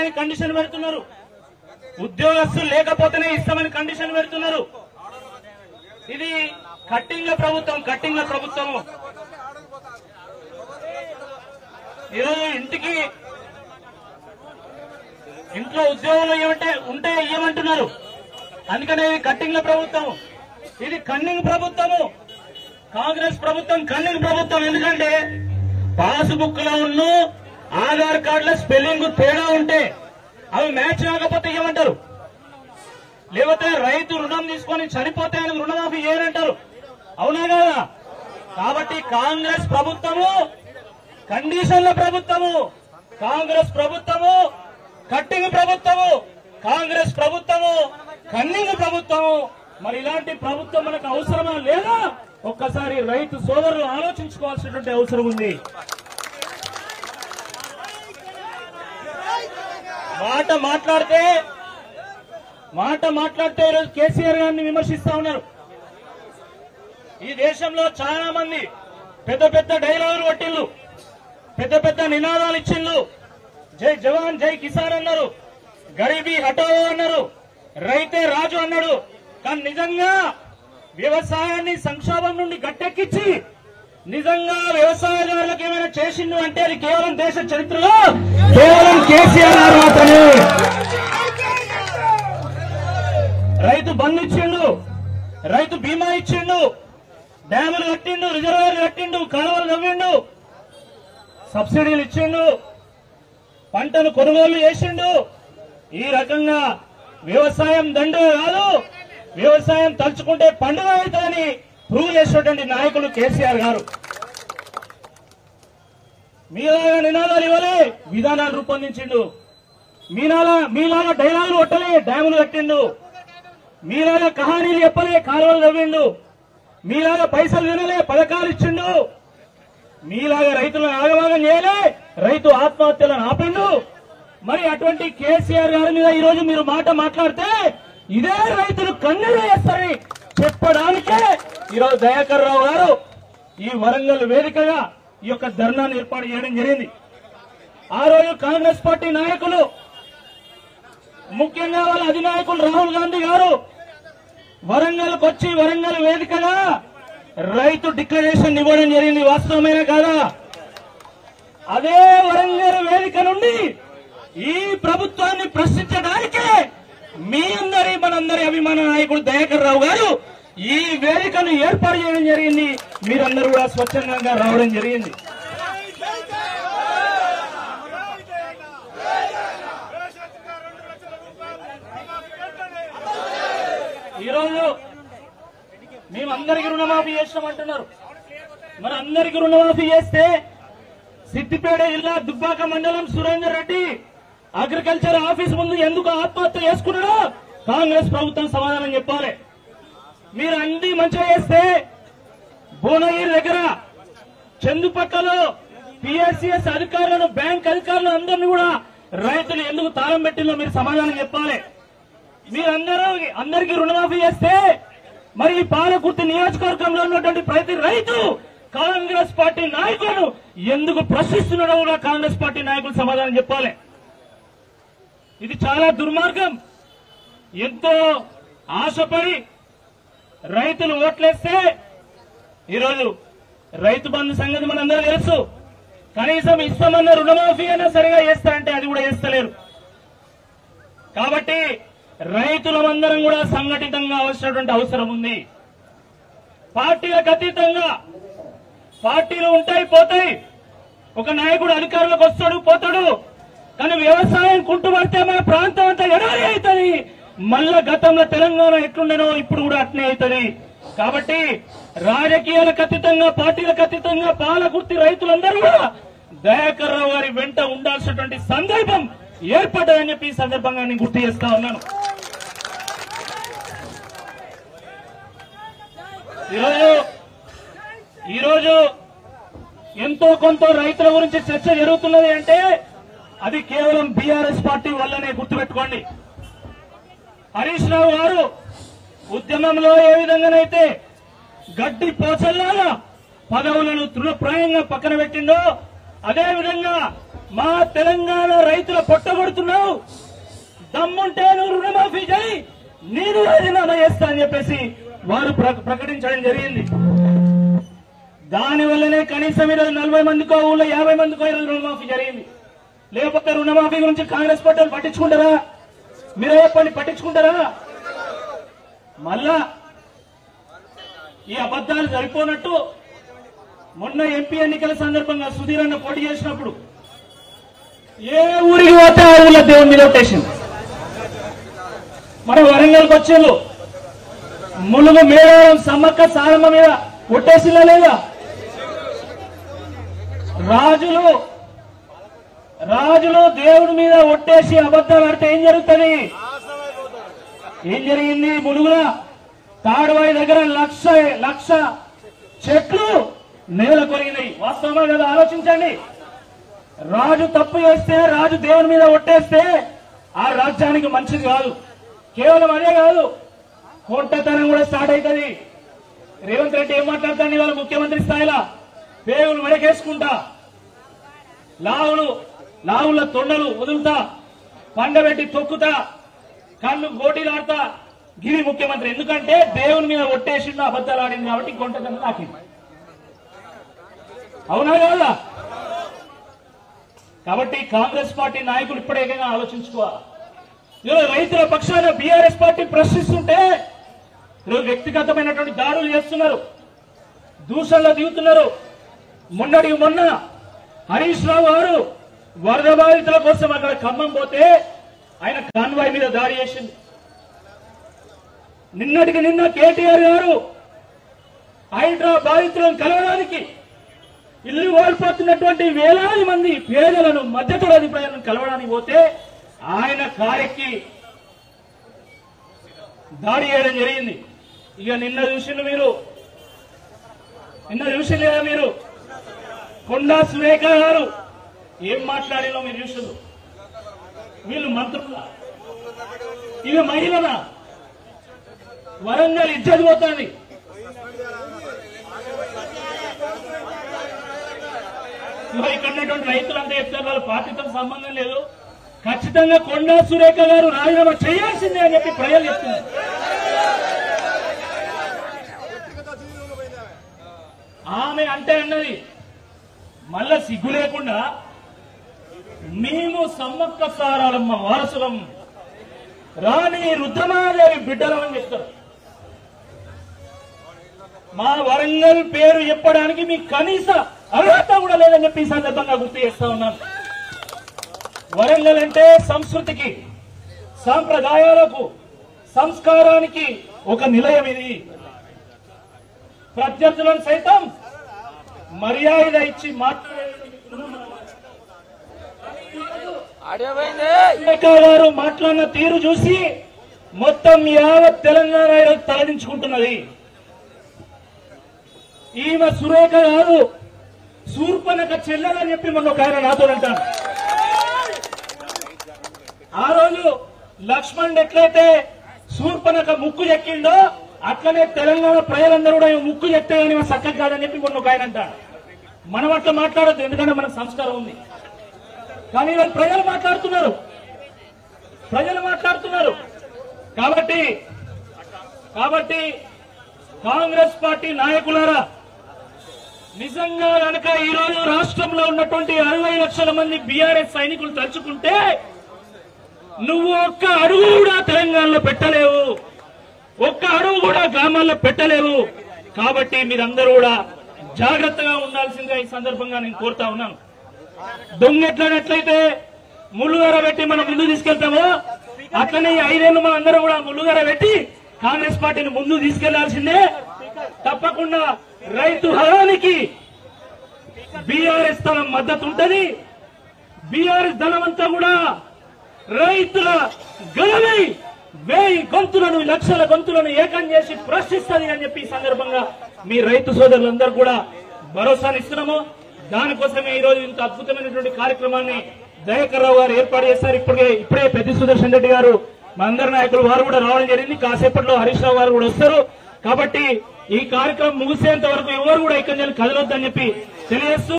అని కండిషన్ పెడుతున్నారు, ఉద్యోగస్తులు లేకపోతేనే ఇస్తామని కండిషన్ పెడుతున్నారు. ఇది కట్టింగ్ల ప్రభుత్వం, కట్టింగ్ల ప్రభుత్వం. ఈరోజు ఇంట్లో ఉద్యోగాలు ఉంటే ఇవ్వమంటున్నారు. అందుకనే కట్టింగ్ల ప్రభుత్వం, ఇది కన్నింగ్ ప్రభుత్వము. కాంగ్రెస్ ప్రభుత్వం కన్నింగ్ ప్రభుత్వం. ఎందుకంటే పాస్బుక్ లో ఉన్న ఆధార్ కార్డుల స్పెల్లింగ్ తేడా ఉంటే అవి మ్యాచ్ కాకపోతే ఇవ్వమంటారు. లేకపోతే రైతు రుణం తీసుకొని చనిపోతే ఆయనకు రుణమాఫీ చేయనంటారు. అవునా కదా? కాబట్టి కాంగ్రెస్ ప్రభుత్వము కండిషన్ల ప్రభుత్వము, కాంగ్రెస్ ప్రభుత్వము కట్టింగ్ ప్రభుత్వము, కాంగ్రెస్ ప్రభుత్వము కన్నింగ్ ప్రభుత్వము. మరి ఇలాంటి ప్రభుత్వం మనకు అవసరమా లేదా? ఒక్కసారి రైతు సోదరులు ఆలోచించుకోవాల్సినటువంటి అవసరం ఉంది. మాట మాట్లాడితే ఈరోజు కేసీఆర్ గారిని విమర్శిస్తా ఉన్నారు. ఈ దేశంలో చాలా మంది పెద్ద పెద్ద డైలాగులు కొట్టిళ్ళు, పెద్ద పెద్ద నినాదాలు ఇచ్చిళ్ళు. జై జవాన్ జై కిసాన్ అన్నారు, గరీబీ హటావో అన్నారు, రైతే రాజు అన్నాడు. కానీ నిజంగా వ్యవసాయాన్ని సంక్షోభం నుండి గట్టెక్కించి నిజంగా వ్యవసాయదారులకు ఏమైనా చేసిండు అంటే అది కేవలం దేశ చరిత్రలో కేవలం కేసీఆర్ గారు మాత్రమే. రైతు బంధు ఇచ్చిండు, రైతు బీమా ఇచ్చిండు, డ్యాములు కట్టిండు, రిజర్వాయర్లు కట్టిండు, కాలువలు తవ్విండు, సబ్సిడీలు ఇచ్చిండు, పంటను కొనుగోలు చేసిండు. ఈ రకంగా వ్యవసాయం దండుగ కాదు, వ్యవసాయం తలుచుకుంటే పండుగ అవుతుందని ప్రూవ్ చేసినటువంటి నాయకులు కేసీఆర్ గారు. మీలాగా నినాదాలు ఇవ్వలే, విధానాలు రూపొందించిండు. మీలాగా డైలాగులు కొట్టలే, డ్యాములు కట్టిండు. మీలాగా కహానీలు చెప్పలే, కాలువలు తవ్విండు. మీలాగా పైసలు తినలే, పథకాలు ఇచ్చిండు. మీలాగా రైతులను ఆగమాగం చేయలే, రైతు ఆత్మహత్యలను ఆపిండు. మరి అటువంటి కేసీఆర్ గారి మీద ఈరోజు మీరు మాట్లాడితే ఇదే రైతులు కన్నీరు చేస్తారని చెప్పడానికే ఈరోజు దయాకర్ రావు గారు ఈ వరంగల్ వేదికగా ఈ యొక్క ధర్నాను ఏర్పాటు చేయడం జరిగింది. ఆ రోజు కాంగ్రెస్ పార్టీ నాయకులు, ముఖ్యంగా వాళ్ళ అధినాయకులు రాహుల్ గాంధీ గారు వరంగల్కి వచ్చి వరంగల్ వేదికగా రైతు డిక్లరేషన్ ఇవ్వడం జరిగింది. వాస్తవమైన కాదా? అదే వరంగల్ వేదిక నుండి ఈ ప్రభుత్వాన్ని ప్రశ్నించడానికే మనందరి అభిమాన నాయకుడు దయాకర్ రావు గారు ఈ వేదికను ఏర్పాటు చేయడం జరిగింది. మీరందరూ కూడా స్వచ్ఛందంగా రావడం జరిగింది. ఈరోజు మేమందరికీ రుణమాఫీ చేస్తామంటున్నారు. మరి అందరికీ రుణమాఫీ చేస్తే సిద్దిపేట జిల్లా దుబ్బాక మండలం సురేందర్ రెడ్డి అగ్రికల్చర్ ఆఫీస్ ముందు ఎందుకు ఆత్మహత్య చేసుకున్నాడో కాంగ్రెస్ ప్రభుత్వం సమాధానం చెప్పాలి. మీరు అన్ని మంచిగా చేస్తే భువనగిరి దగ్గర చందుపక్కలో పిఎస్సిఎస్ అధికారులను, బ్యాంక్ అధికారులు అందరినీ కూడా రైతులు ఎందుకు తాళం పెట్టిందో మీరు సమాధానం చెప్పాలి. అందరికీ రుణమాఫీ చేస్తే మరి ఈ పాలకుర్తి నియోజకవర్గంలో ఉన్నటువంటి ప్రతి రైతు కాంగ్రెస్ పార్టీ నాయకులను ఎందుకు ప్రశ్నిస్తున్నాడో కూడా కాంగ్రెస్ పార్టీ నాయకులు సమాధానం చెప్పాలి. ఇది చాలా దుర్మార్గం. ఎంతో ఆశపడి రైతులు ఓట్లేస్తే ఈరోజు రైతు బంధు సంగతి మనందరూ తెలుసు. కనీసం ఇస్తామన్న రుణమాఫీ అయినా సరిగా చేస్తా అంటే అది కూడా చేస్తలేరు. కాబట్టి రైతులమందరం కూడా సంఘటితంగా అవసరమైనటువంటి అవసరం ఉంది. పార్టీలకు అతీతంగా, పార్టీలు ఉంటాయి పోతాయి, ఒక నాయకుడు అధికారంలోకి వస్తాడు పోతాడు, కానీ వ్యవసాయం కుంటుపడితే మన ప్రాంతం అంతా ఎడారి అవుతుంది. మళ్ళా గతంలో తెలంగాణ ఎట్లుండేనో ఇప్పుడు కూడా అట్నే అవుతుంది. కాబట్టి రాజకీయాలకు అతీతంగా, పార్టీలకు అతీతంగా పాలకుర్తి రైతులందరూ కూడా దయాకర్ రావు గారి వెంట ఉండాల్సినటువంటి సందర్భం ఏర్పడ్డదని చెప్పి ఈ సందర్భంగా నేను గుర్తు చేస్తా ఉన్నాను. ఈరోజు ఎంతో కొంత రైతుల గురించి చర్చ జరుగుతున్నది అంటే అది కేవలం బీఆర్ఎస్ పార్టీ వల్లనే గుర్తుపెట్టుకోండి. హరీష్ రావు గారు ఉద్యమంలో ఏ విధంగానైతే గడ్డి పోచల్లాగా పదవులను తృణప్రాయంగా పక్కన పెట్టిండో అదేవిధంగా మా తెలంగాణ రైతుల పొట్టగొడుతున్నావు, దమ్ముంటే నువ్వు రుణమాఫీ చేయి, నేను రాజీనామా చేస్తా అని చెప్పేసి వారు ప్రకటించడం జరిగింది. దానివల్లనే కనీసం ఈరోజు 40 మందికో ఊళ్ళో 50 మందికో ఈరోజు రుణమాఫీ జరిగింది. లేకపోతే రుణమాఫీ గురించి కాంగ్రెస్ పార్టీలు పట్టించుకుంటారా? మీరే చెప్పండి, పట్టించుకుంటారా? మళ్ళా ఈ అబద్దాలు సరిపోనట్టు మొన్న ఎంపీ ఎన్నికల సందర్భంగా సుధీర్ అన్న పోటీ చేసినప్పుడు ఏ ఊరికి పోతే ఆ ఊళ్ళో దేవుని మీద ఒట్టేసింది. మన వరంగల్కి వచ్చేళ్ళు ములుగు మేడారం సమ్మక్క సారమ్మ మీద ఒట్టేసిలా లేదా? రాజులు దేవుడి మీద ఒట్టేసి అబద్ధాలు ఆడితే ఏం జరుగుతుంది? ఏం జరిగింది? ములుగుల తాడువాయి దగ్గర లక్ష చెట్లు నేల కొరిగినాయి. వాస్తవమా కదా? ఆలోచించండి. రాజు తప్పు చేస్తే, రాజు దేవుని మీద ఒట్టేస్తే ఆ రాజ్యానికి మంచిది కాదు. కేవలం అదే కాదు, కొంటతనం కూడా స్టార్ట్ అవుతుంది. రేవంత్ రెడ్డి ఏం మాట్లాడుతాడు ఇవాళ ముఖ్యమంత్రి స్థాయిలో? పేగులు మెడకేసుకుంటా, లావుల తొండలు వదులుతా, పండబెట్టి తొక్కుతా, కళ్ళు గోటీలాడతా, గిరి ముఖ్యమంత్రి. ఎందుకంటే దేవుని మీద ఒట్టేసిండు, అబద్దాలు ఆడింది కాబట్టి కొంటతనం తాకింది. అవునా కాదా? కాబట్టి కాంగ్రెస్ పార్టీ నాయకులు ఇప్పటికైనా ఆలోచించుకోవాలి. ఈరోజు రైతుల పక్షాన బీఆర్ఎస్ పార్టీ ప్రశ్నిస్తుంటే ఈరోజు వ్యక్తిగతమైనటువంటి దాడులు చేస్తున్నారు, దూషణలు దిగుతున్నారు. మొన్న హరీష్ రావు గారు వరద బాధితుల కోసం అక్కడ ఖమ్మం పోతే ఆయన కాన్వాయ్ మీద దాడి చేసింది. నిన్నటికి నిన్న కేటీఆర్ గారు హైడ్రా బాధితులను కలవడానికి, ఇల్లు కోల్పోతున్నటువంటి వేలాది మంది పేదలను, మధ్యతరగతి ప్రజలను కలవడానికి పోతే ఆయన కారెక్కి దాడి చేయడం జరిగింది. ఇక నిన్న చూసింది మీరు కొండా సురేఖ గారు ఏం మాట్లాడినో మీరు చూసిండ్రు. వీళ్ళు మంత్రుల, ఇవి మహిళనా? వరంగల్ ఇజ్జత్ పోతుంది. ఇక్కడ ఉన్నటువంటి రైతులంతా చెప్తారు వాళ్ళ పార్టీతో సంబంధం లేదు, ఖచ్చితంగా కొండా సురేఖ గారు రాజీనామా చేయాల్సిందే అని చెప్పి ప్రజలు చెప్తున్నారు. ఆమె అంటే అన్నది మళ్ళా సిగ్గు లేకుండా మేము సమ్మక్క సారాలమ్మ వారసులం, రాణి రుద్రమాదేవి బిడ్డలం అని చెప్తారు. మా వరంగల్ పేరు చెప్పడానికి మీకు కనీస అర్హత కూడా లేదని చెప్పి ఈ సందర్భంగా గుర్తు చేస్తా ఉన్నాను. వరంగల్ అంటే సంస్కృతికి, సాంప్రదాయాలకు, సంస్కారానికి ఒక నిలయం. ఇది ప్రత్యర్థులను సైతం మర్యాద ఇచ్చి గారు మాట్లాడిన తీరు చూసి మొత్తం యావత్ తెలంగాణ తలదించుకుంటున్నది. ఈమె సురేఖ గారు శూర్పణఖ చెల్లెలని చెప్పి మొన్న ఒక ఆయన నాతో అంటాను. ఆ రోజు లక్ష్మణ్ ఎట్లయితే శూర్పణఖ ముక్కు చెక్కిండో అట్లనే తెలంగాణ ప్రజలందరూ కూడా ముక్కు చెక్తే కానీ చక్కగా కాదని చెప్పి మొన్న ఒక ఆయన అంటాడు. మనం అట్లా మాట్లాడద్దు, ఎందుకంటే మనకు సంస్కారం ఉంది. కానీ వాళ్ళు ప్రజలు మాట్లాడుతున్నారు. కాబట్టి కాంగ్రెస్ పార్టీ నాయకులారా, నిజంగా కనుక ఈ రోజు రాష్ట్రంలో ఉన్నటువంటి 60 లక్షల మంది బీఆర్ఎస్ సైనికులు తలుచుకుంటే నువ్వు ఒక్క అడుగు కూడా తెలంగాణలో పెట్టలేవు, ఒక్క అడుగు కూడా గ్రామాల్లో పెట్టలేవు. కాబట్టి మీరందరూ కూడా జాగ్రత్తగా ఉండాల్సిందిగా ఈ సందర్భంగా నేను కోరుతా ఉన్నాను. దొంగెట్లయితే ముళ్ళుగర పెట్టి మనం ముందు తీసుకెళ్తామో అట్లనే 5 ఏళ్లు మనందరం కూడా ముళ్ళుగర పెట్టి కాంగ్రెస్ పార్టీని ముందు తీసుకెళ్లాల్సిందే. తప్పకుండా రైతు హయానికి బీఆర్ఎస్ దళం మద్దతు ఉంటది. బీఆర్ఎస్ దళం అంతా కూడా రైతుల గలమై 1000 గొంతులను, లక్షల గొంతులను ఏకం చేసి ప్రశ్నిస్తుంది అని చెప్పి ఈ సందర్భంగా మీ రైతు సోదరులందరూ కూడా భరోసానిస్తున్నాము. దానికోసమే ఈ రోజు ఇంత అద్భుతమైనటువంటి కార్యక్రమాన్ని దయాకర్ రావు గారు ఏర్పాటు చేశారు. ఇప్పుడే పెద్ద సుదర్శన్ రెడ్డి గారు, మా అందరి నాయకులు వారు కూడా రావడం జరిగింది. కాసేపట్లో హరీష్ రావు గారు కూడా వస్తారు. కాబట్టి ఈ కార్యక్రమం ముగిసేంత వరకు ఎవరు కూడా ఇక్కడి నుంచి కదలొద్దని చెప్పి తెలియజేస్తూ